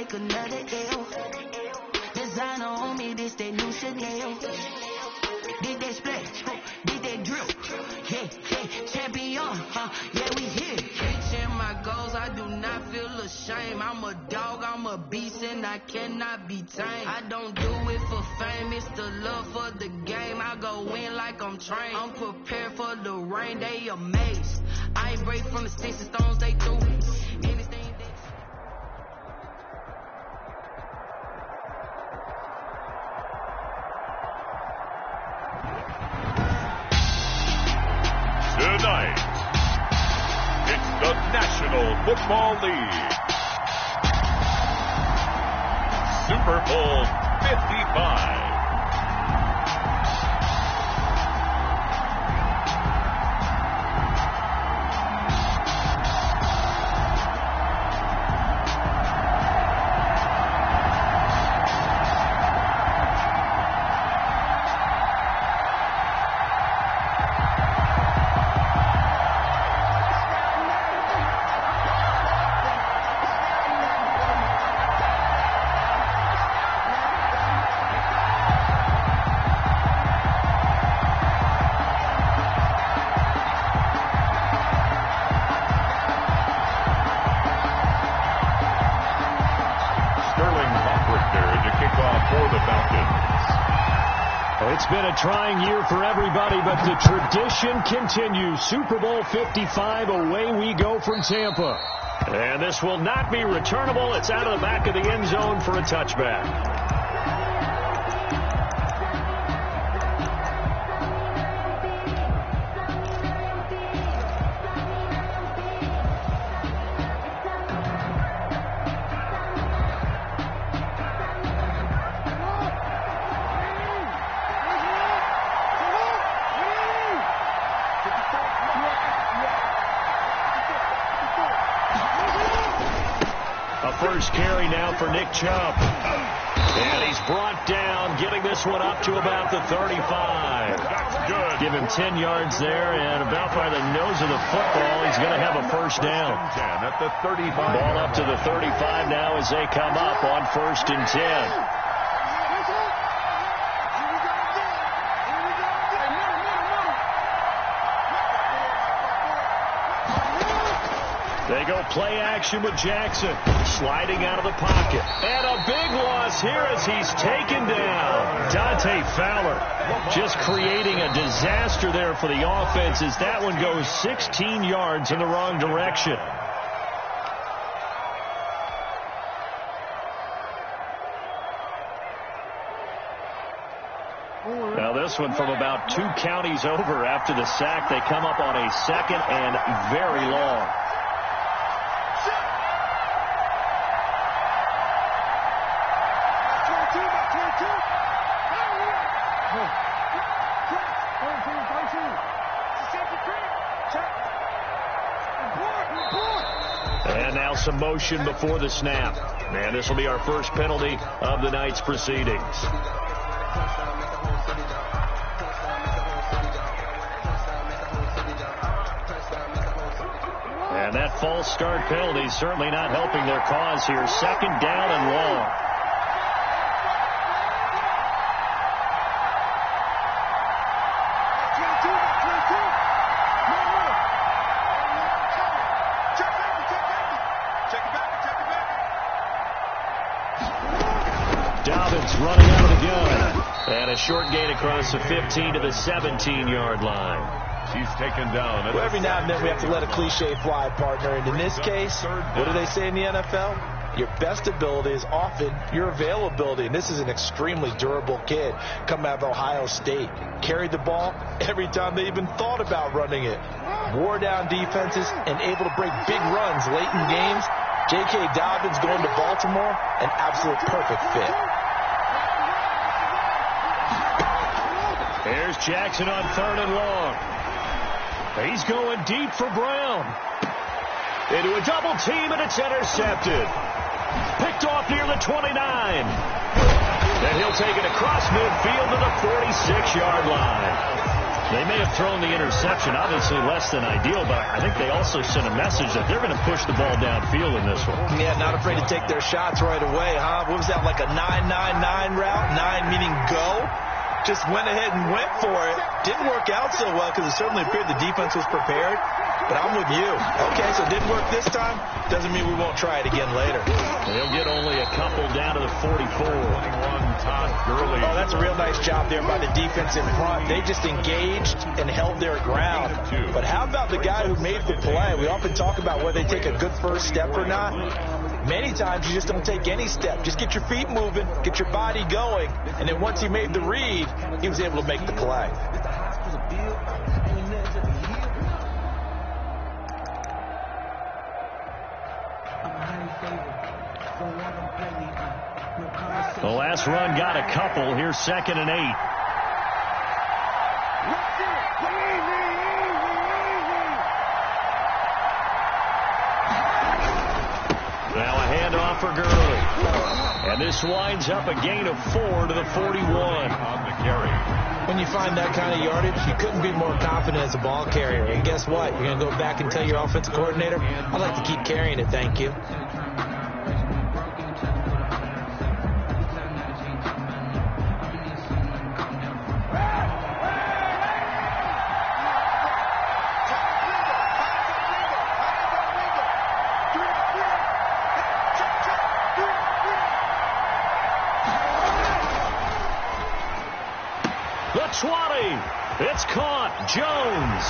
take another L. Designer on me, this that new Chanel. Did that splash, did that drip. Yeah, champion, yeah, we here. Reaching my goals, I do not feel ashamed. I'm a dog, I'm a beast, and I cannot be tamed. I don't do it for fame, it's the love for the game. I go in like I'm trained. I'm prepared for the rain, they amazed. I ain't break from the sticks and stones they threw. Anything that's... Tonight, it's the National Football League. Super Bowl 55. It's been a trying year for everybody, but the tradition continues. Super Bowl 55, away we go from Tampa. And this will not be returnable. It's out of the back of the end zone for a touchback. First carry now for Nick Chubb. And he's brought down, getting this one up to about the 35. That's good. Give him 10 yards there, and about by the nose of the football, he's going to have a first down. 10 at the 35. Ball up to the 35 now as they come up on 1st and 10. They go play action with Jackson, sliding out of the pocket. And a big loss here as he's taken down. Dante Fowler just creating a disaster there for the offense as that one goes 16 yards in the wrong direction. Now this one from about 2 counties over after the sack. They come up on a 2nd and very long. And now some motion before the snap. And this will be our first penalty of the night's proceedings. And that false start penalty certainly not helping their cause here. 2nd down and long. Running out of the gun. And a short gain across the 15 to the 17-yard line. He's taken down. Well, every now and then we have to let a cliche fly, partner. And in this case, what do they say in the NFL? Your best ability is often your availability. And this is an extremely durable kid coming out of Ohio State. Carried the ball every time they even thought about running it. Wore down defenses and able to break big runs late in games. J.K. Dobbins going to Baltimore, an absolute perfect fit. There's Jackson on 3rd and long. He's going deep for Brown. Into a double team, and it's intercepted. Picked off near the 29. Then he'll take it across midfield to the 46-yard line. They may have thrown the interception, obviously less than ideal, but I think they also sent a message that they're going to push the ball downfield in this one. Yeah, not afraid to take their shots right away, huh? What was that, like a 9-9-9 route? 9 meaning go? Just went ahead and went for it. Didn't work out so well because it certainly appeared the defense was prepared. But I'm with you. Okay, so it didn't work this time. Doesn't mean we won't try it again later. They'll get only a couple down to the 44. 21, Todd Gurley. Oh, that's a real nice job there by the defense in front. They just engaged and held their ground. But how about the guy who made the play? We often talk about whether they take a good first step or not. Many times you just don't take any step. Just get your feet moving, get your body going, and then once he made the read, he was able to make the play. The last run got a couple. Here's 2nd and 8. Now a handoff for Gurley. And this winds up a gain of 4 to the 41. On the carry. When you find that kind of yardage, you couldn't be more confident as a ball carrier. And guess what? You're going to go back and tell your offensive coordinator, I'd like to keep carrying it, thank you. The 20. It's caught. Jones.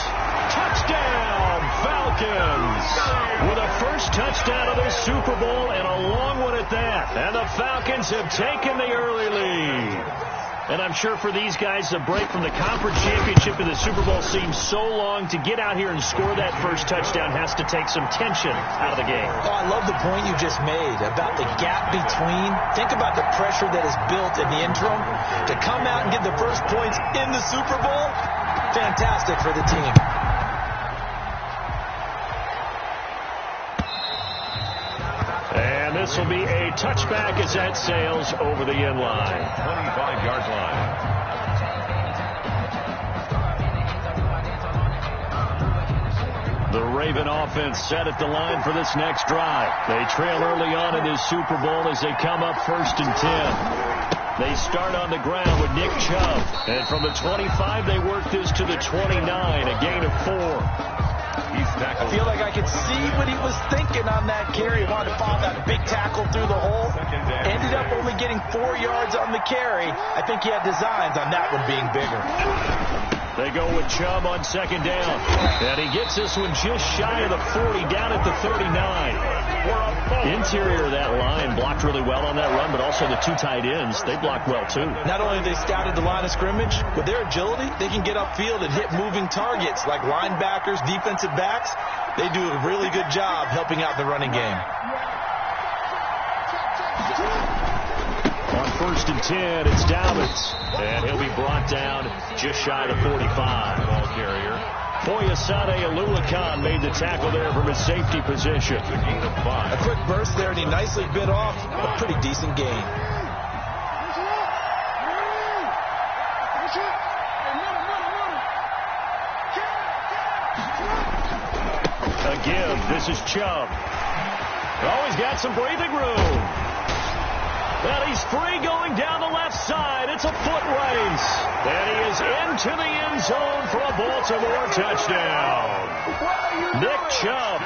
Touchdown, Falcons. With a first touchdown of the Super Bowl and a long one at that. And the Falcons have taken the early lead. And I'm sure for these guys, the break from the conference championship to the Super Bowl seems so long. To get out here and score that first touchdown has to take some tension out of the game. Oh, I love the point you just made about the gap between. Think about the pressure that is built in the interim. To come out and get the first points in the Super Bowl, fantastic for the team. And this will be a touchback as that sails over the end line. 25-yard line. The Raven offense set at the line for this next drive. They trail early on in this Super Bowl as they come up 1st and 10. They start on the ground with Nick Chubb. And from the 25, they work this to the 29, a gain of 4. I feel like I could see what he was thinking on that carry. He wanted to follow that big tackle through the hole. Ended up only getting 4 yards on the carry. I think he had designs on that one being bigger. They go with Chubb on 2nd down. And he gets this one just shy of the 40, down at the 39. Interior of that line blocked really well on that run, but also the 2 tight ends, they blocked well too. Not only have they scouted the line of scrimmage, with their agility, they can get upfield and hit moving targets like linebackers, defensive backs. They do a really good job helping out the running game. On 1st and 10, it's Dobbins. And he'll be brought down just shy of 45. Ball carrier. Foyesade Alulakan made the tackle there from his safety position. A gain of 5. A quick burst there, and he nicely bit off a pretty decent gain. Again, this is Chubb. Oh, he's got some breathing room. And he's free going down the left side. It's a foot race. And he is into the end zone for a Baltimore touchdown. Nick Chubb,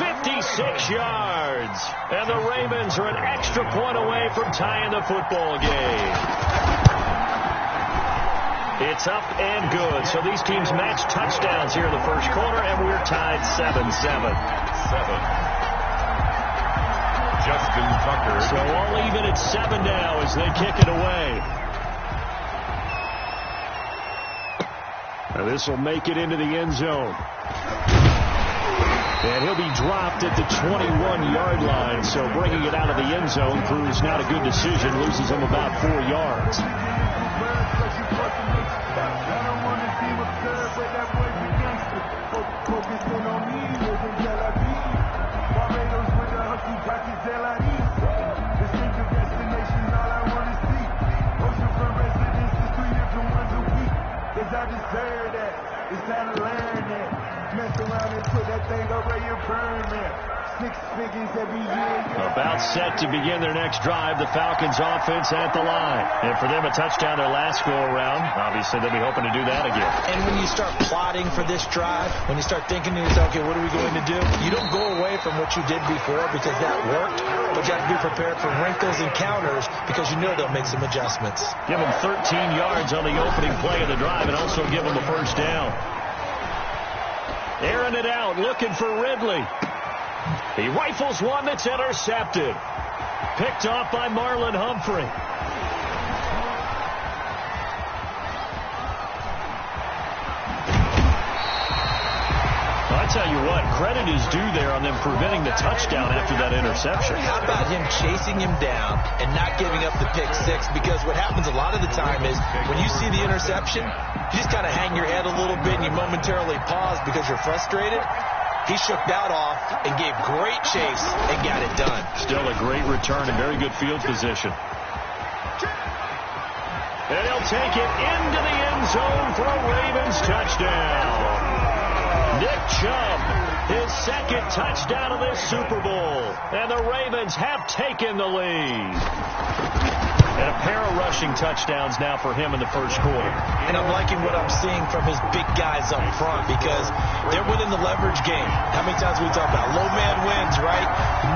56 yards. And the Ravens are an extra point away from tying the football game. It's up and good. So these teams match touchdowns here in the first quarter, and we're tied 7-7. 7. Justin Tucker. So all even at 7 now as they kick it away. Now this will make it into the end zone. And he'll be dropped at the 21-yard line. So bringing it out of the end zone proves not a good decision. Loses him about 4 yards. I deserve that. About set to begin their next drive. The Falcons offense at the line. And for them, a touchdown their last go-around. Obviously, they'll be hoping to do that again. And when you start plotting for this drive, when you start thinking to yourself, okay, what are we going to do? You don't go away from what you did before because that worked, but you have to be prepared for wrinkles and counters because you know they'll make some adjustments. Give them 13 yards on the opening play of the drive and also give them a first down. Airing it out, looking for Ridley. He rifles one that's intercepted. Picked off by Marlon Humphrey. I tell you what, credit is due there on them preventing the touchdown after that interception. How about him chasing him down and not giving up the pick six? Because what happens a lot of the time is when you see the interception, you just kind of hang your head a little bit and you momentarily pause because you're frustrated. He shook that off and gave great chase and got it done. Still a great return and very good field position. And he'll take it into the end zone for a Ravens touchdown. Nick Chubb, his second touchdown of this Super Bowl. And the Ravens have taken the lead. And a pair of rushing touchdowns now for him in the first quarter. And I'm liking what I'm seeing from his big guys up front because they're winning the leverage game. How many times we talk about low man wins, right?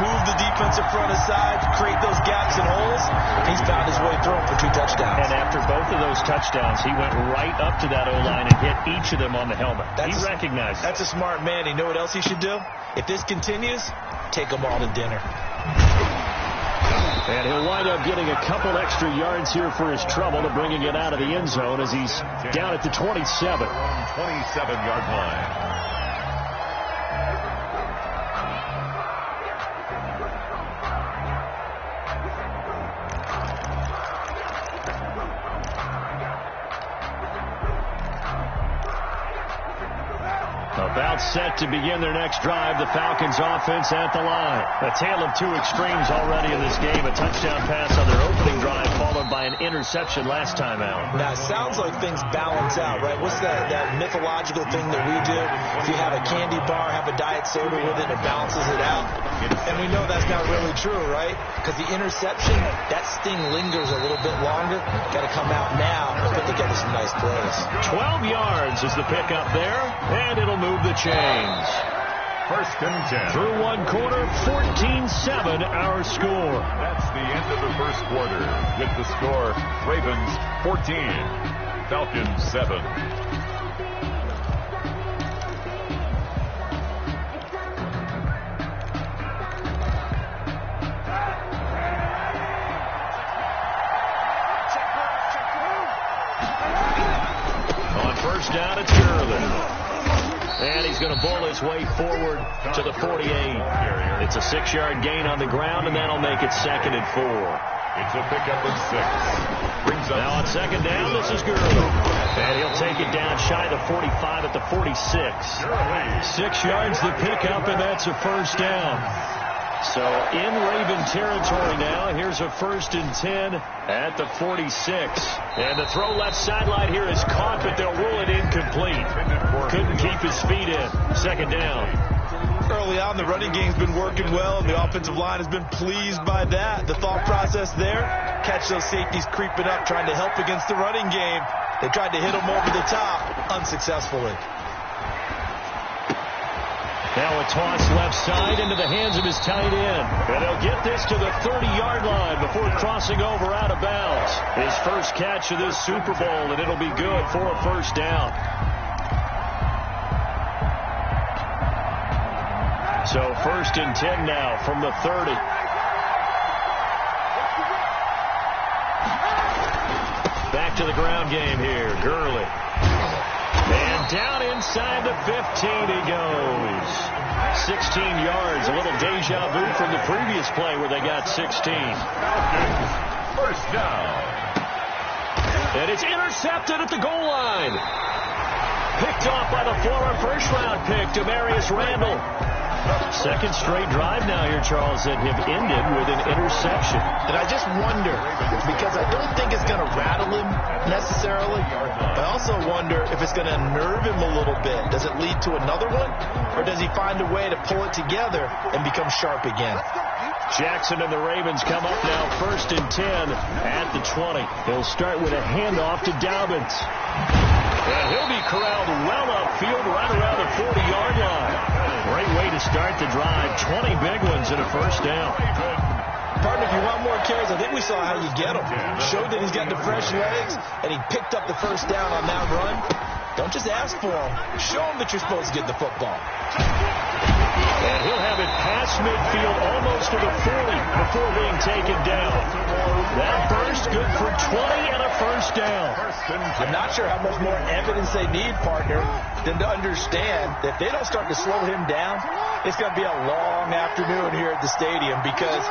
Move the defensive front aside, create those gaps and holes. He's found his way through for 2 touchdowns. And after both of those touchdowns, he went right up to that O-line and hit each of them on the helmet. He recognized it. That's a smart man. You know what else he should do? If this continues, take them all to dinner. And he'll wind up getting a couple extra yards here for his trouble to bringing it out of the end zone as he's down at the 27. 27-yard line. About set to begin their next drive. The Falcons offense at the line. A tale of two extremes already in this game. A touchdown pass on their opening drive followed by an interception last time out. Now, it sounds like things balance out, right? What's that mythological thing that we do? If you have a candy bar, have a diet soda with it, it balances it out. And we know that's not really true, right? Because the interception, that sting lingers a little bit longer. Got to come out now and put together some nice plays. 12 yards is the pickup there, and it'll move the chains. First and 10. Through one quarter, 14-7 our score. That's the end of the first quarter. With the score, Ravens 14, Falcons 7. On first down, it's Gurley. And he's going to bowl his way forward to the 48. It's a 6-yard gain on the ground, and that'll make it 2nd and 4. It's a pickup of 6. Brings up now on second down, this is Gurley. And he'll take it down shy of the 45 at the 46. 6 yards the pickup, and that's a first down. So in Raven territory now. Here's a 1st and 10 at the 46. And the throw left sideline here is caught, but they'll rule it incomplete. Couldn't keep his feet in. 2nd down. Early on, the running game's been working well, and the offensive line has been pleased by that. The thought process there, catch those safeties creeping up, trying to help against the running game. They tried to hit them over the top, unsuccessfully. Now a toss left side into the hands of his tight end. And he'll get this to the 30-yard line before crossing over out of bounds. His first catch of this Super Bowl, and it'll be good for a first down. So 1st and 10 now from the 30. Back to the ground game here. Gurley. And down inside the 15 he goes. 16 yards. A little deja vu from the previous play where they got 16. First down. And it's intercepted at the goal line. Picked off by the former first-round pick, Demarius Randall. Second straight drive now here, Charles, that have ended with an interception. And I just wonder, because I don't think it's going to rattle him necessarily, I also wonder if it's going to unnerve him a little bit. Does it lead to another one? Or does he find a way to pull it together and become sharp again? Jackson and the Ravens come up now 1st and 10 at the 20. They'll start with a handoff to Dobbins. And he'll be corralled well upfield right around the 40-yard line. Great way to start the drive. 20 big ones and a first down. Partner, if you want more carries, I think we saw how you get them. Showed that he's got the fresh legs, and he picked up the first down on that run. Don't just ask for them. Show them that you're supposed to get the football. And he'll have it past midfield almost to the 40 before being taken down. That burst good for 20 and a first down. I'm not sure how much more evidence they need, partner, than to understand that if they don't start to slow him down, it's going to be a long afternoon here at the stadium because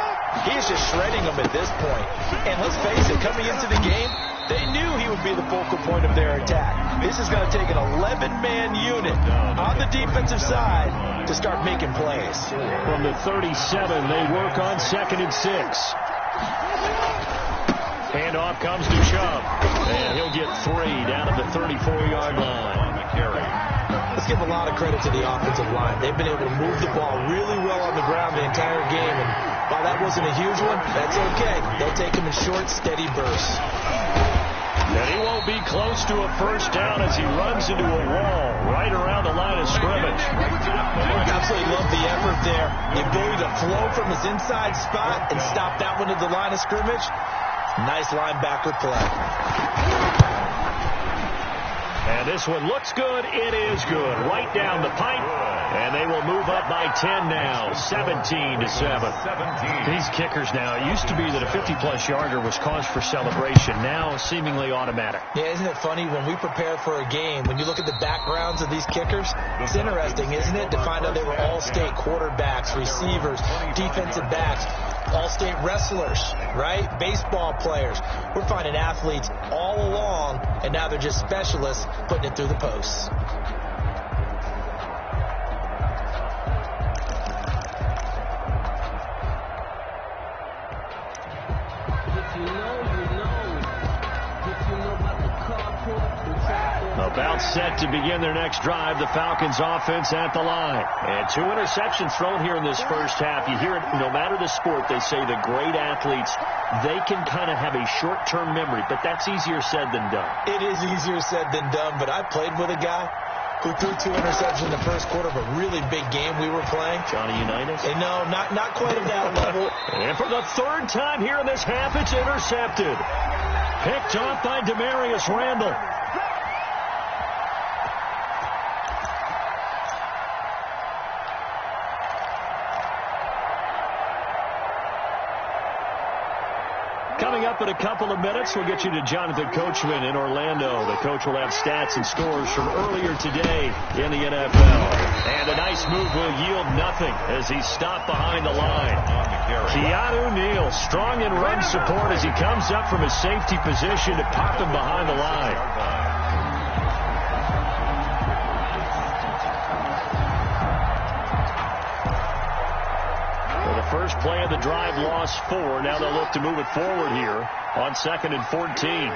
he is just shredding them at this point. And let's face it, coming into the game, they knew he would be the focal point of their attack. This is going to take an 11-man unit on the defensive side to start making plays. From the 37, they work on 2nd and 6. Handoff comes to Chubb. And he'll get 3 down at the 34-yard line. Let's give a lot of credit to the offensive line. They've been able to move the ball really well on the ground the entire game. And while that wasn't a huge one, that's okay. They'll take them in short, steady bursts. And he won't be close to a first down as he runs into a wall right around the line of scrimmage. Absolutely love the effort there. The ability to flow from his inside spot and stop that one at the line of scrimmage. Nice linebacker play. And this one looks good. It is good. Right down the pipe. And they will move up by 10 now. 17-7. These kickers now, it used to be that a 50-plus yarder was cause for celebration. Now seemingly automatic. Yeah, isn't it funny when we prepare for a game, when you look at the backgrounds of these kickers, it's interesting, isn't it, to find out they were all-state quarterbacks, receivers, defensive backs, all-state wrestlers, right? Baseball players. We're finding athletes all along, and now they're just specialists putting it through the posts. About set to begin their next drive, the Falcons offense at the line. And 2 interceptions thrown here in this first half. You hear it, no matter the sport, they say the great athletes, they can kind of have a short-term memory, but that's easier said than done. It is easier said than done, but I played with a guy who threw 2 interceptions in the first quarter of a really big game we were playing. Johnny Unitas? And no, not quite at that level. And for the 3rd time here in this half, it's intercepted. Picked off by Demarius Randall. Coming up in a couple of minutes, we'll get you to Jonathan Coachman in Orlando. The coach will have stats and scores from earlier today in the NFL. And a nice move will yield nothing as he's stopped behind the line. Keanu Neal, strong in run support as he comes up from his safety position to pop him behind the line. First play of the drive, lost 4. Now they'll look to move it forward here on 2nd and 14.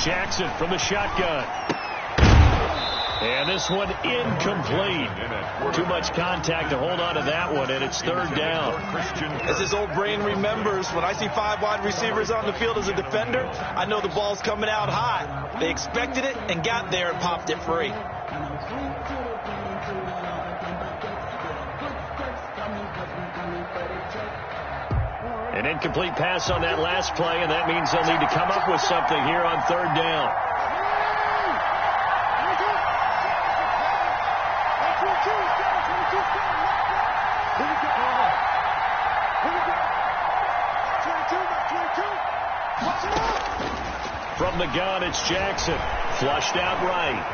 Jackson from the shotgun. And this one incomplete. Too much contact to hold on to that one, and it's 3rd down. As his old brain remembers, when I see 5 wide receivers on the field as a defender, I know the ball's coming out high. They expected it and got there and popped it free. An incomplete pass on that last play, and that means they'll need to come up with something here on 3rd down. From the gun, it's Jackson. Flushed out right.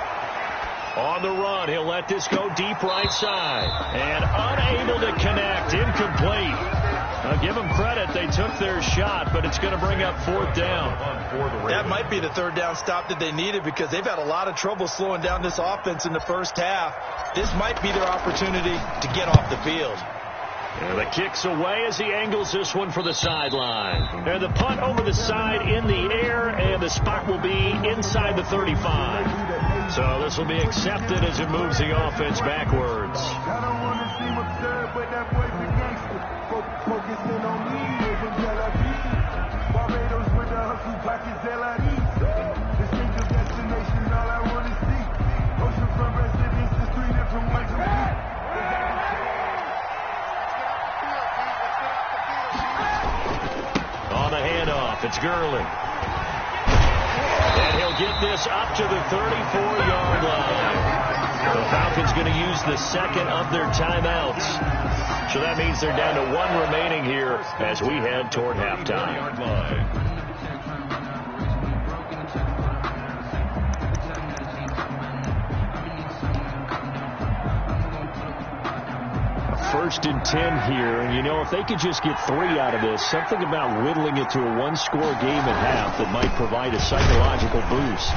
On the run, he'll let this go deep right side. And unable to connect. Incomplete. I'll give them credit. They took their shot, but it's going to bring up 4th down. That might be the 3rd down stop that they needed because they've had a lot of trouble slowing down this offense in the first half. This might be their opportunity to get off the field. And the kick's away as he angles this one for the sideline. And the punt over the side in the air, and the spot will be inside the 35. So this will be accepted as it moves the offense backwards. On the handoff, it's Gurley. And he'll get this up to the 34-yard line. The Falcons going to use the second of their timeouts. So that means they're down to 1 remaining here as we head toward halftime. 1st and 10 here, and you know, if they could just get 3 out of this, something about whittling it to a 1-score game at half that might provide a psychological boost.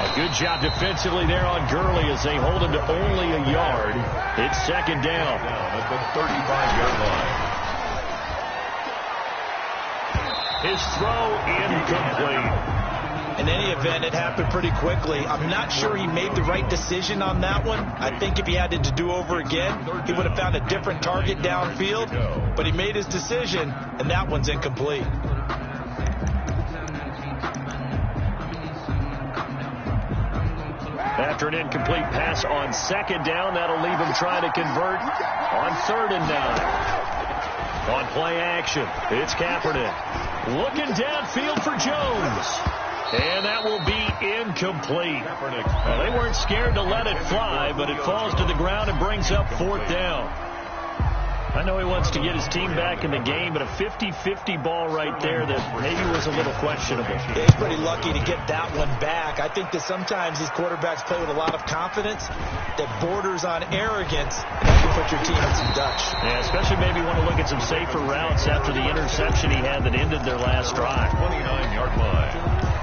A good job defensively there on Gurley as they hold him to only a yard. It's 2nd down at the 35-yard line. His throw incomplete. In any event, it happened pretty quickly. I'm not sure he made the right decision on that one. I think if he had it to do over again, he would have found a different target downfield. But he made his decision, and that one's incomplete. After an incomplete pass on 2nd down, that'll leave him trying to convert on 3rd and 9. On play action, it's Kaepernick. Looking downfield for Jones. And that will be incomplete. Well, they weren't scared to let it fly, but it falls to the ground and brings up 4th down. I know he wants to get his team back in the game, but a 50-50 ball right there that maybe was a little questionable. Yeah, he's pretty lucky to get that one back. I think that sometimes these quarterbacks play with a lot of confidence that borders on arrogance, and that can put your team in some Dutch. Yeah, especially maybe want to look at some safer routes after the interception he had that ended their last drive. 29-yard line.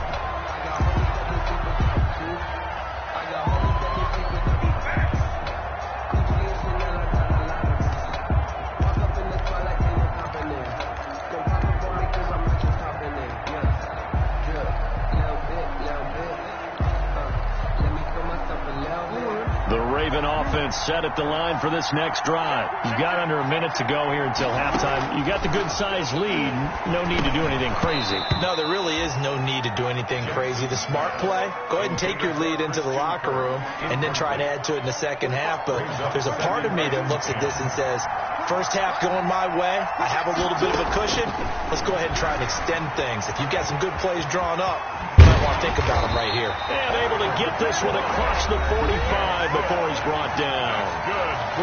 Offense set at the line for this next drive. You've got under a minute to go here until halftime. You got the good-sized lead. No need to do anything crazy. No, there really is no need to do anything crazy. The smart play, go ahead and take your lead into the locker room and then try to add to it in the second half. But there's a part of me that looks at this and says, first half going my way, I have a little bit of a cushion. Let's go ahead and try and extend things. If you've got some good plays drawn up, you might want to think about them right here. And able to get this one across the 45 before he's brought down.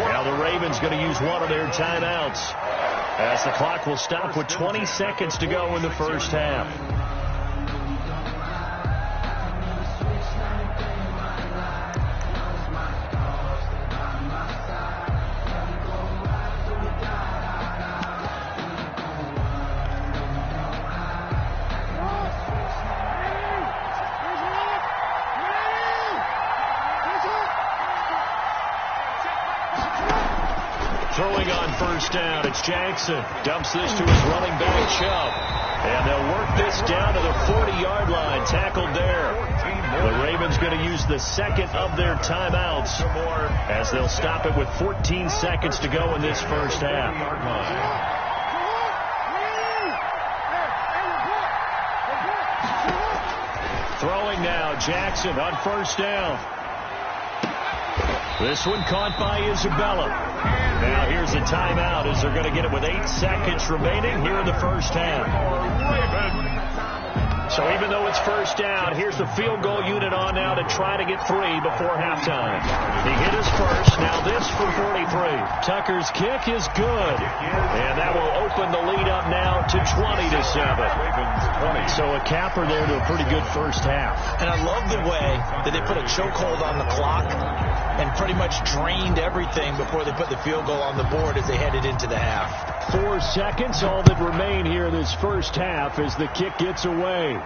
Now the Ravens going to use one of their timeouts as the clock will stop with 20 seconds to go in the first half. Throwing on first down, it's Jackson. Dumps this to his running back, Chubb. And they'll work this down to the 40-yard line. Tackled there. The Ravens going to use the second of their timeouts as they'll stop it with 14 seconds to go in this first half. Throwing now, Jackson on first down. This one caught by Isabella. Now here's a timeout as they're going to get it with 8 seconds remaining here in the first half. So even though it's first down, here's the field goal unit on now to try to get 3 before halftime. He hit his first. Now this for 43. Tucker's kick is good. And that will open the lead up now to 20-7. So a capper there to a pretty good first half. And I love the way that they put a chokehold on the clock and pretty much drained everything before they put the field goal on the board as they headed into the half. 4 seconds, all that remain here in this first half as the kick gets away.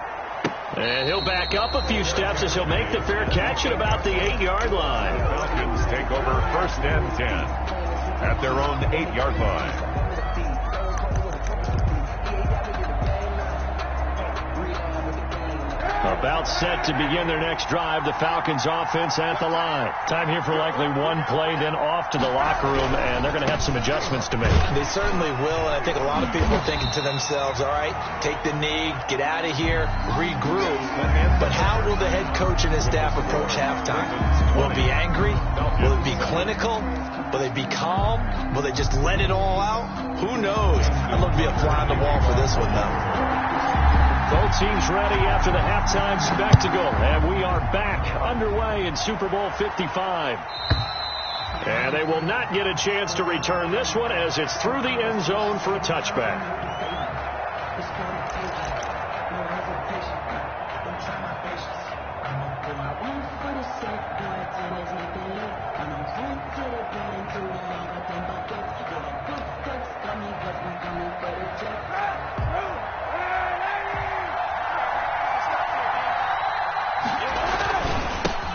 And he'll back up a few steps as he'll make the fair catch at about the 8-yard line. Falcons take over first and 10 at their own 8-yard line. About set to begin their next drive. The Falcons offense at the line. Time here for likely one play, then off to the locker room, and they're going to have some adjustments to make. They certainly will, and I think a lot of people are thinking to themselves, all right, take the knee, get out of here, regroup. But how will the head coach and his staff approach halftime? Will it be angry? Will it be clinical? Will they be calm? Will they just let it all out? Who knows? I'd love to be a fly on the wall for this one, though. Both teams ready after the halftime spectacle, and we are back underway in Super Bowl 55. And they will not get a chance to return this one as it's through the end zone for a touchback.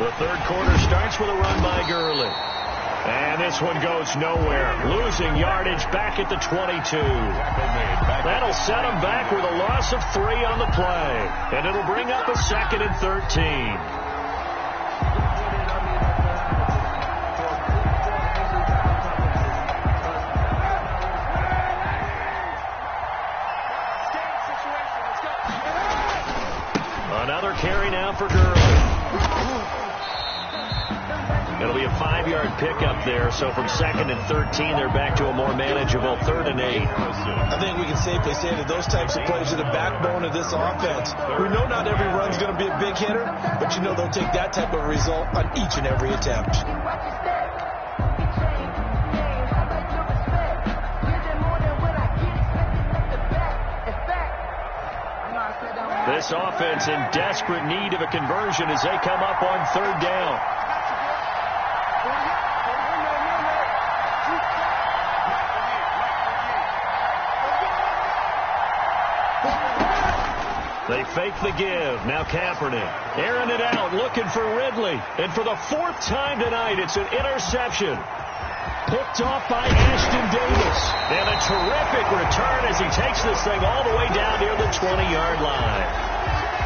The third quarter starts with a run by Gurley. And this one goes nowhere. Losing yardage back at the 22. That'll set him back with a loss of 3 on the play. And it'll bring up a 2nd and 13. Another carry now for Gurley. It'll be a 5-yard pickup there, so from 2nd and 13, they're back to a more manageable 3rd and 8. I think we can safely say that those types of plays are the backbone of this offense. We know not every run's going to be a big hitter, but you know they'll take that type of result on each and every attempt. This offense in desperate need of a conversion as they come up on 3rd down. They fake the give. Now Kaepernick airing it out, looking for Ridley. And for the 4th time tonight, it's an interception. Picked off by Ashton Davis. And a terrific return as he takes this thing all the way down near the 20-yard line.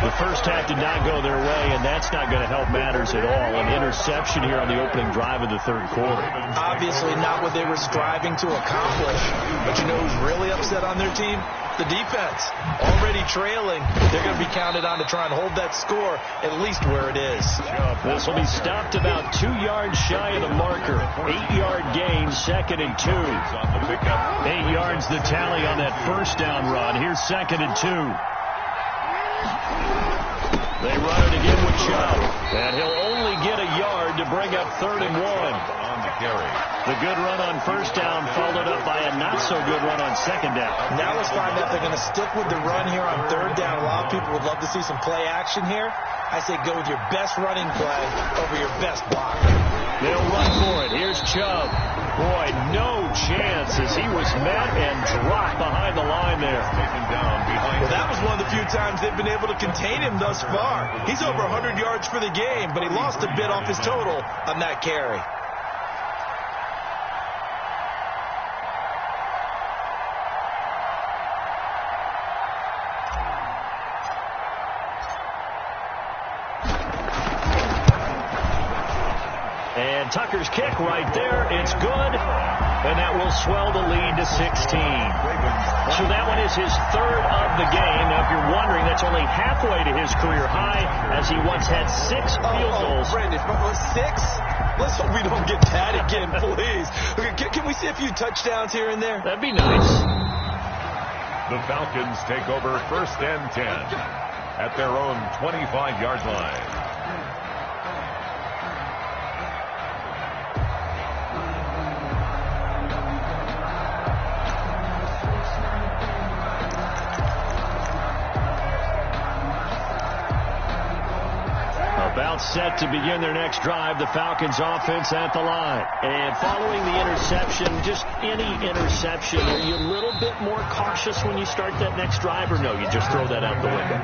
The first half did not go their way, and that's not going to help matters at all. An interception here on the opening drive of the 3rd quarter. Obviously not what they were striving to accomplish. But you know who's really upset on their team? The defense. Already trailing. They're going to be counted on to try and hold that score at least where it is. This will be stopped about 2 yards shy of the marker. 8-yard gain, 2nd and 2. 8 yards the tally on that first down run. Here's 2nd and 2. They run it again with Chubb. And he'll only get a yard to bring up 3rd and 1. The good run on first down followed up by a not-so-good run on 2nd down. Now let's find out if they're going to stick with the run here on 3rd down. A lot of people would love to see some play action here. I say go with your best running play over your best block. They'll run for it. Here's Chubb. Boy, no chance as he was met and dropped behind the line there. Well, that was one of the few times they've been able to contain him thus far. He's over 100 yards for the game, but he lost a bit off his total on that carry. And Tucker's kick right there. It's good. And that will swell the lead to 16. So that one is his 3rd of the game. Now, if you're wondering, that's only halfway to his career high, as he once had 6 field goals. Brandon, 6? Let's hope we don't get that again, please. Can we see a few touchdowns here and there? That'd be nice. The Falcons take over first and 10 at their own 25-yard line. About set to begin their next drive, the Falcons offense at the line. And following the interception, just any interception, are you a little bit more cautious when you start that next drive, or no, you just throw that out the window?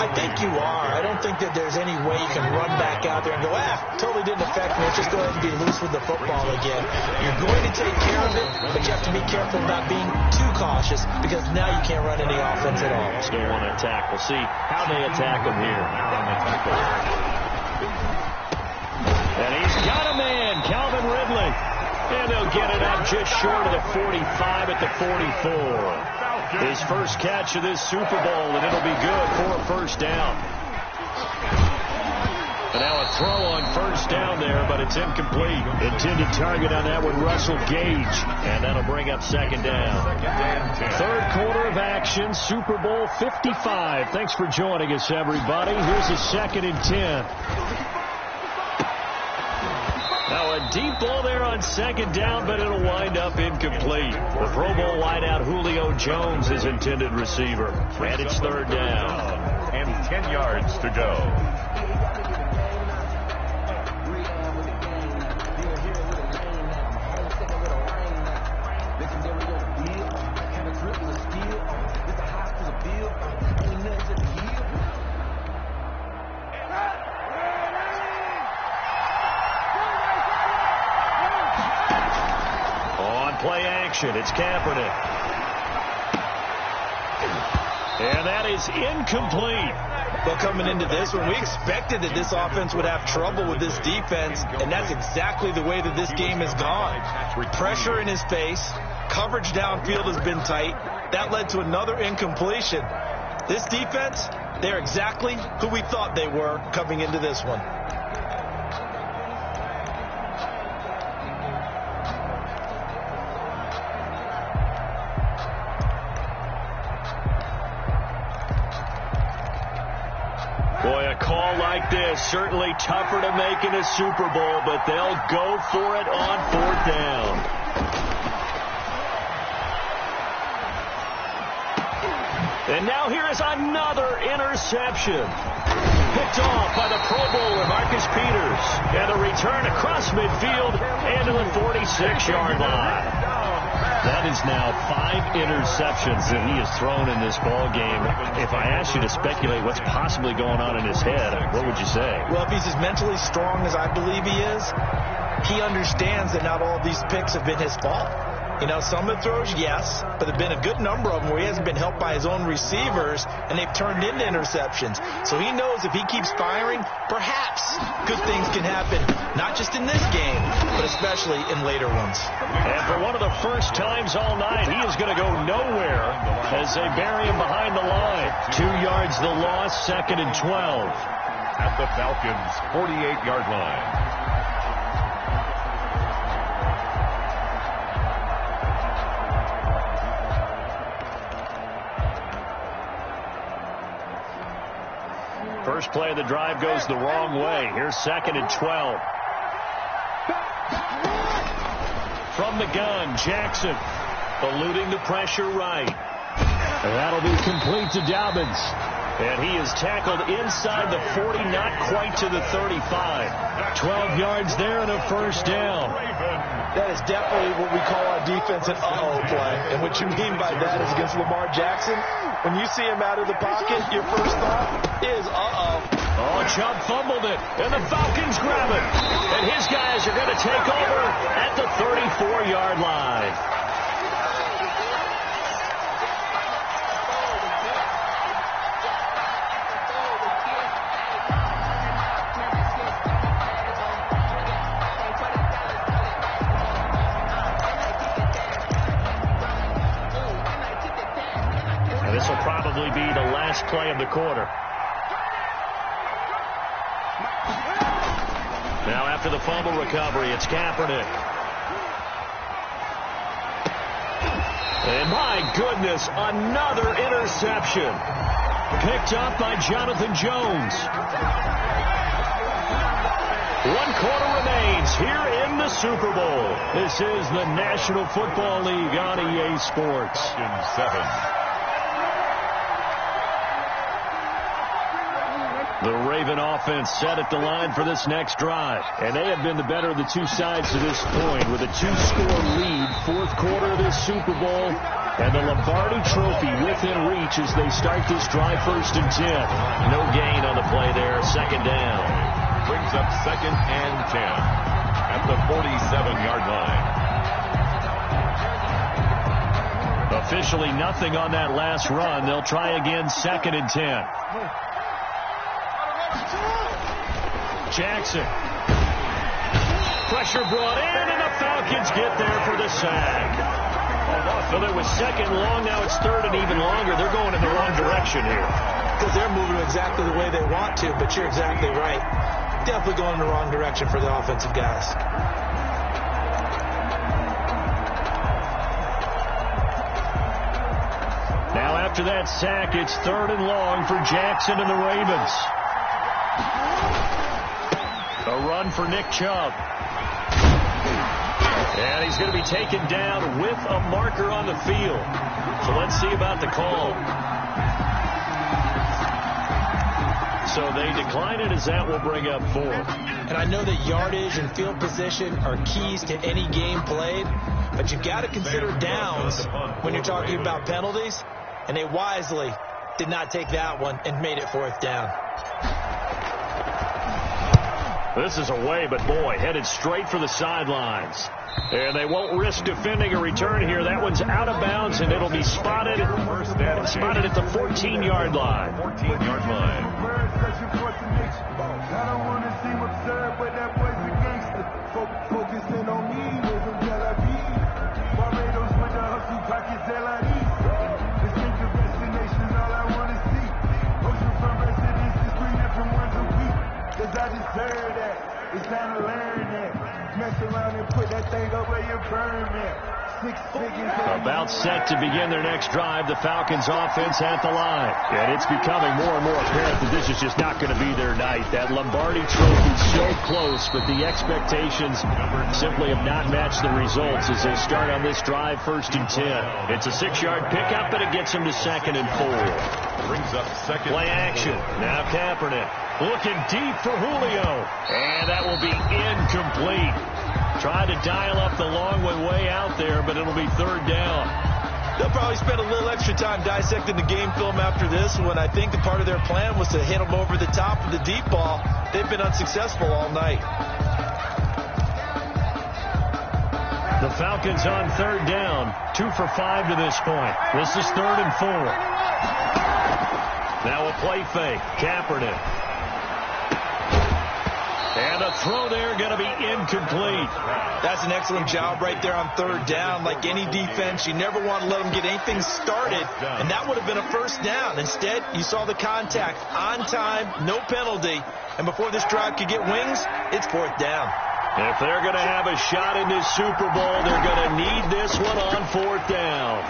I think you are. I don't think that there's any way you can run back out there and go, totally didn't affect me. Let's just go ahead and be loose with the football again. You're going to take care of it, but you have to be careful not being too cautious because now you can't run any offense at all. Still want to attack. We'll see how they attack them here. And he's got a man, Calvin Ridley. And they'll get it up just short of the 45 at the 44. His first catch of this Super Bowl, and it'll be good for a first down. And now a throw on first down there, but it's incomplete. Intended target on that one, Russell Gage. And that'll bring up second down. Third quarter of action, Super Bowl 55. Thanks for joining us, everybody. Here's a 2nd and 10. Now a deep ball there on second down, but it'll wind up incomplete. The Pro Bowl wideout Julio Jones is intended receiver. And it's third down. And 10 yards to go. Play action. It's Kaepernick. And that is incomplete. But coming into this one, we expected that this offense would have trouble with this defense, and that's exactly the way that this game has gone. Pressure in his face. Coverage downfield has been tight. That led to another incompletion. This defense, they're exactly who we thought they were coming into this one. Boy, a call like this, certainly tougher to make in a Super Bowl, but they'll go for it on fourth down. And now here is another interception. Picked off by the Pro Bowler, Marcus Peters. And a return across midfield and to the 46-yard line. That is now 5 interceptions that he has thrown in this ball game. If I asked you to speculate what's possibly going on in his head, what would you say? Well, if he's as mentally strong as I believe he is, he understands that not all these picks have been his fault. You know, some of the throws, yes, but there have been a good number of them where he hasn't been helped by his own receivers, and they've turned into interceptions. So he knows if he keeps firing, perhaps good things can happen, not just in this game, but especially in later ones. And for one of the first times all night, he is going to go nowhere as they bury him behind the line. 2 yards the loss, 2nd and 12. At the Falcons' 48-yard line. First play of the drive goes the wrong way. Here's 2nd and 12. From the gun, Jackson eluding the pressure right. And that'll be complete to Dobbins. And he is tackled inside the 40, not quite to the 35. 12 yards there and a first down. That is definitely what we call our defense an uh-oh play. And what you mean by that is against Lamar Jackson, when you see him out of the pocket, your first thought is uh-oh. Oh, Chubb fumbled it, and the Falcons grab it. And his guys are going to take over at the 34-yard line. This will probably be the last play of the quarter. Now after the fumble recovery, it's Kaepernick. And my goodness, another interception. Picked up by Jonathan Jones. 1 quarter remains here in the Super Bowl. This is the National Football League on EA Sports. Falcons 7. The Raven offense set at the line for this next drive. And they have been the better of the two sides to this point with a 2-score lead. 4th quarter of this Super Bowl. And the Lombardi Trophy within reach as they start this drive 1st and 10. No gain on the play there. 2nd down. Brings up 2nd and 10 at the 47-yard line. Officially nothing on that last run. They'll try again 2nd and 10. Jackson. Pressure brought in, and the Falcons get there for the sack. So there was 2nd long, now it's 3rd and even longer. They're going in the wrong direction here. Because they're moving exactly the way they want to, but you're exactly right. Definitely going in the wrong direction for the offensive guys. Now after that sack, it's 3rd and long for Jackson and the Ravens. A run for Nick Chubb. And he's going to be taken down with a marker on the field. So let's see about the call. So they decline it as that will bring up 4. And I know that yardage and field position are keys to any game played, but you've got to consider downs when you're talking about penalties. And they wisely did not take that one and made it 4th down. This is away, but boy, headed straight for the sidelines. And they won't risk defending a return here. That one's out of bounds, and it'll be spotted at the 14-yard line. 14-yard line. About set to begin their next drive, the Falcons offense at the line. And it's becoming more and more apparent that this is just not going to be their night. That Lombardi Trophy so close, but the expectations simply have not matched the results as they start on this drive 1st and 10. It's a 6-yard pickup, but it gets them to 2nd and 4. Brings up 2nd. Play action. Now Kaepernick looking deep for Julio. And that will be incomplete. Trying to dial up the long way out there, but it'll be 3rd down. They'll probably spend a little extra time dissecting the game film after this when I think the part of their plan was to hit them over the top of the deep ball. They've been unsuccessful all night. The Falcons on 3rd down. 2 for 5 to this point. This is 3rd and 4. Now a play fake. Kaepernick. And a throw there going to be incomplete. That's an excellent job right there on 3rd down. Like any defense, you never want to let them get anything started, and that would have been a 1st down. Instead, you saw the contact on time, no penalty, and before this drive could get wings, it's 4th down. If they're going to have a shot in this Super Bowl, they're going to need this one on 4th down.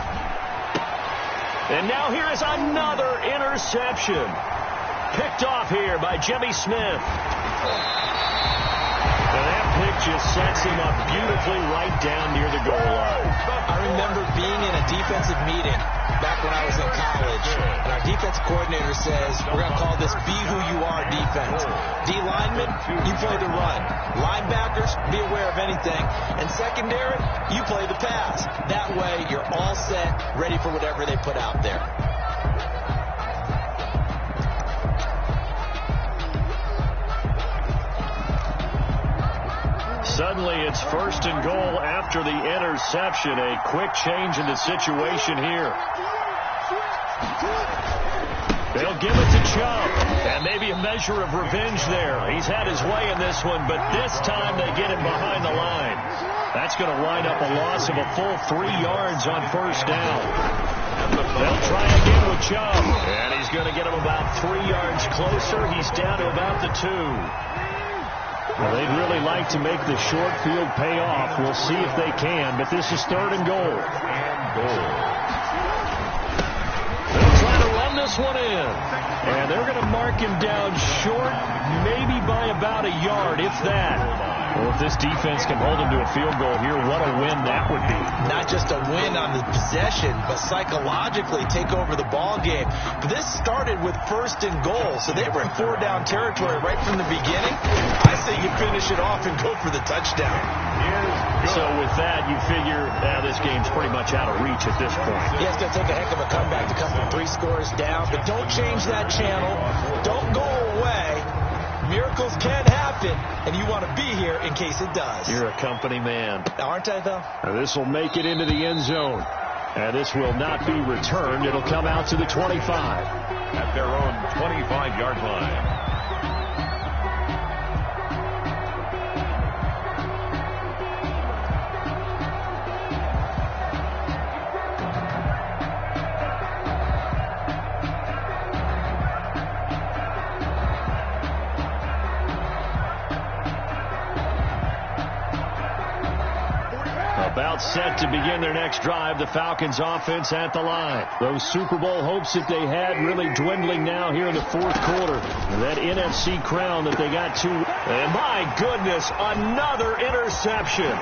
And now here is another interception. Picked off here by Jimmy Smith. And that pick just sets him up beautifully right down near the goal line. I remember being in a defensive meeting back when I was in college, and our defensive coordinator says, we're going to call this be who you are defense. D linemen, you play the run. Linebackers, be aware of anything. And secondary, you play the pass. That way, you're all set, ready for whatever they put out there. Suddenly, it's 1st and goal after the interception. A quick change in the situation here. They'll give it to Chubb. And maybe a measure of revenge there. He's had his way in this one, but this time they get him behind the line. That's going to wind up a loss of a full 3 yards on 1st down. They'll try again with Chubb. And he's going to get him about 3 yards closer. He's down to about the 2. Well, they'd really like to make the short field pay off. We'll see if they can, but this is 3rd and goal. They'll try to run this one in. And they're going to mark him down short, maybe by about a yard, if that. Well, if this defense can hold him to a field goal here, what a win that would be. Not just a win on the possession, but psychologically take over the ball game. But this started with 1st and goal, so they were in 4-down territory right from the beginning. I say you finish it off and go for the touchdown. So with that, you figure this game's pretty much out of reach at this point. Yeah, it's going to take a heck of a comeback to come from 3 scores down, but don't change that channel. Don't go away. Miracles can happen, and you want to be here in case it does. You're a company man. Aren't I, though? This will make it into the end zone. And this will not be returned. It'll come out to the 25. At their own 25-yard line. About set to begin their next drive, the Falcons offense at the line. Those Super Bowl hopes that they had really dwindling now here in the 4th quarter. That NFC crown that they got to. And my goodness, another interception.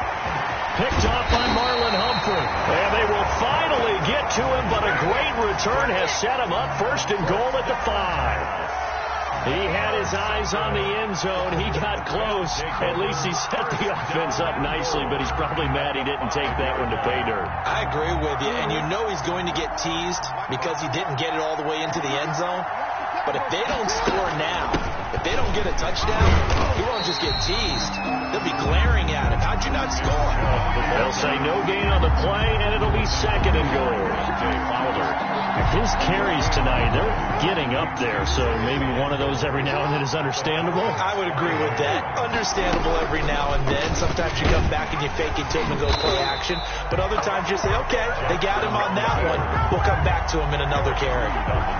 Picked off by Marlon Humphrey. And they will finally get to him, but a great return has set him up 1st and goal at the 5. He had his eyes on the end zone. He got close. At least he set the offense up nicely, but he's probably mad he didn't take that one to pay dirt. I agree with you, and you know he's going to get teased because he didn't get it all the way into the end zone. But if they don't score now, if they don't get a touchdown, he won't just get teased. They'll be glaring at him. How'd you not score? They'll say no gain on the play, and it'll be 2nd and goal. His carries tonight, they're getting up there, so maybe one of those every now and then is understandable. I would agree with that. Understandable every now and then. Sometimes you come back and you fake it to him and go play action. But other times you say, okay, they got him on that one. We'll come back to him in another carry.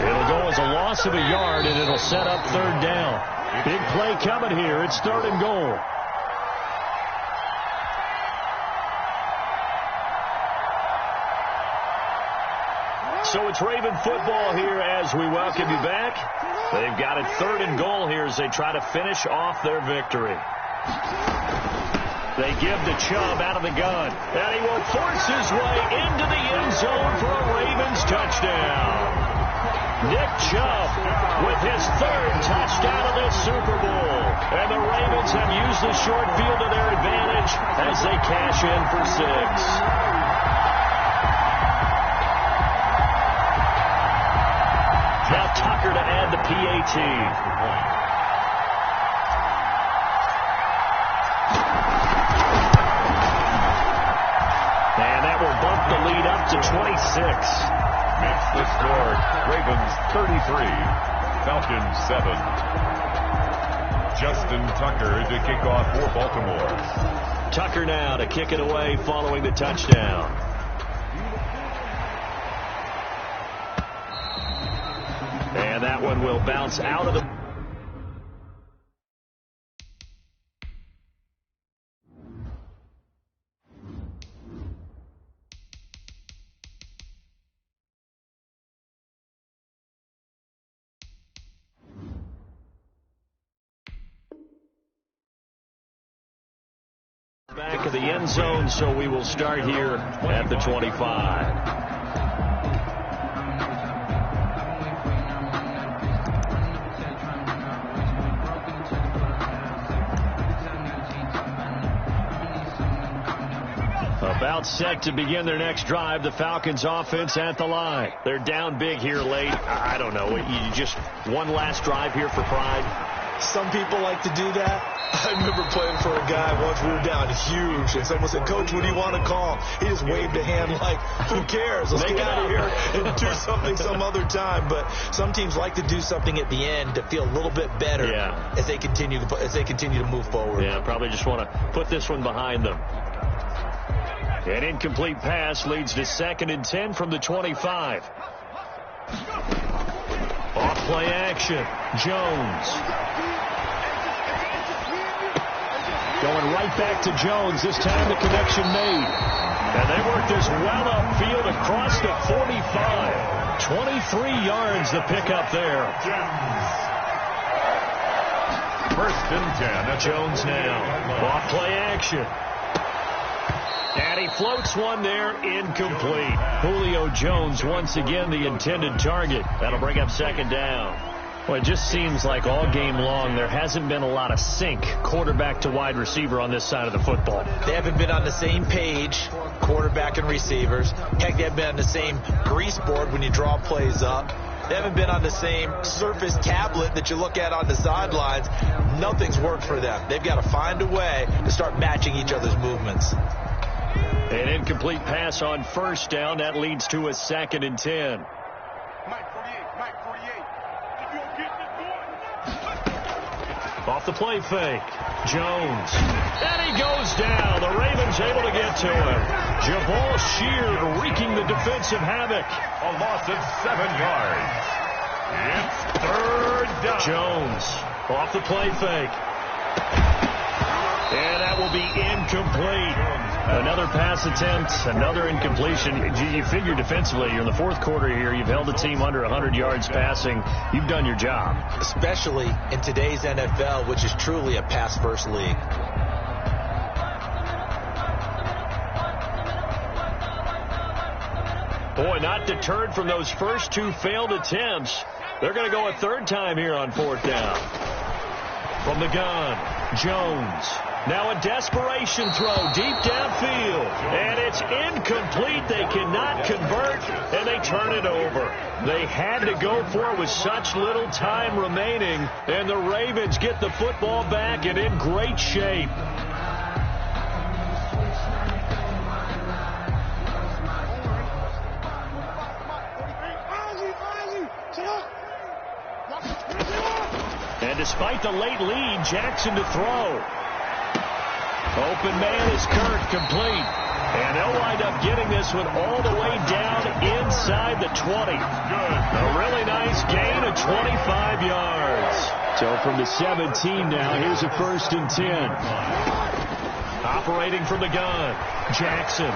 It'll go as a loss of a yard, and it'll set up 3rd down. Big play coming here. It's 3rd and goal. So it's Raven football here as we welcome you back. They've got it 3rd and goal here as they try to finish off their victory. They give to Chubb out of the gun, and he will force his way into the end zone for a Ravens touchdown. Nick Chubb with his 3rd touchdown of this Super Bowl. And the Ravens have used the short field to their advantage as they cash in for 6. Now Tucker to add the PAT. And that will bump the lead up to 26. Makes the score Ravens 33, Falcons 7. Justin Tucker to kick off for Baltimore. Tucker now to kick it away following the touchdown. And that one will bounce out of the... back of the end zone, so we will start here at the 25. About set to begin their next drive, the Falcons offense at the line. They're down big here late. I don't know. You just one last drive here for pride? Some people like to do that. I remember playing for a guy once. We were down huge, and someone said, "Coach, what do you want to call?" He just waved a hand like, "Who cares? Let's get out of here and do something some other time." But some teams like to do something at the end to feel a little bit better as they continue to move forward. Yeah, probably just want to put this one behind them. An incomplete pass leads to 2nd and 10 from the 25. Off play action. Jones. Going right back to Jones. This time the connection made. And they work this well upfield across the 45. 23 yards the pickup there. First and 10. Jones now. Off play action. And he floats one there, incomplete. Julio Jones once again the intended target. That'll bring up second down. Well, it just seems like all game long there hasn't been a lot of sync quarterback to wide receiver on this side of the football. They haven't been on the same page, quarterback and receivers. Heck, they haven't been on the same grease board when you draw plays up. They haven't been on the same Surface tablet that you look at on the sidelines. Nothing's worked for them. They've got to find a way to start matching each other's movements. An incomplete pass on first down. That leads to a 2nd and 10. Off the play fake. Jones. And he goes down. The Ravens able to get to him. Jamal Sheard wreaking the defensive havoc. A loss of 7 yards. It's third down. Jones off the play fake. And that will be incomplete. Another pass attempt, another incompletion. You figure defensively, you're in the fourth quarter here. You've held the team under 100 yards passing. You've done your job. Especially in today's NFL, which is truly a pass-first league. Boy, not deterred from those first 2 failed attempts. They're going to go a third time here on 4th down. From the gun, Jones. Now a desperation throw deep downfield. And it's incomplete. They cannot convert, and they turn it over. They had to go for it with such little time remaining, and the Ravens get the football back and in great shape. And despite the late lead, Jackson to throw. Open man is Kirk, complete. And they'll wind up getting this one all the way down inside the 20. A really nice gain of 25 yards. So from the 17 now, here's a 1st and 10. Operating from the gun, Jackson.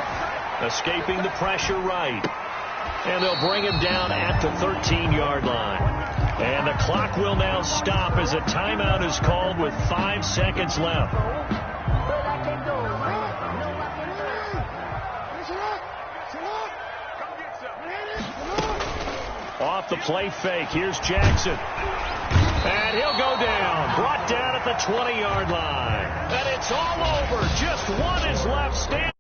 Escaping the pressure right. And they'll bring him down at the 13-yard line. And the clock will now stop as a timeout is called with 5 seconds left. Off the play fake. Here's Jackson. And he'll go down. Brought down at the 20-yard line. And it's all over. Just one is left standing.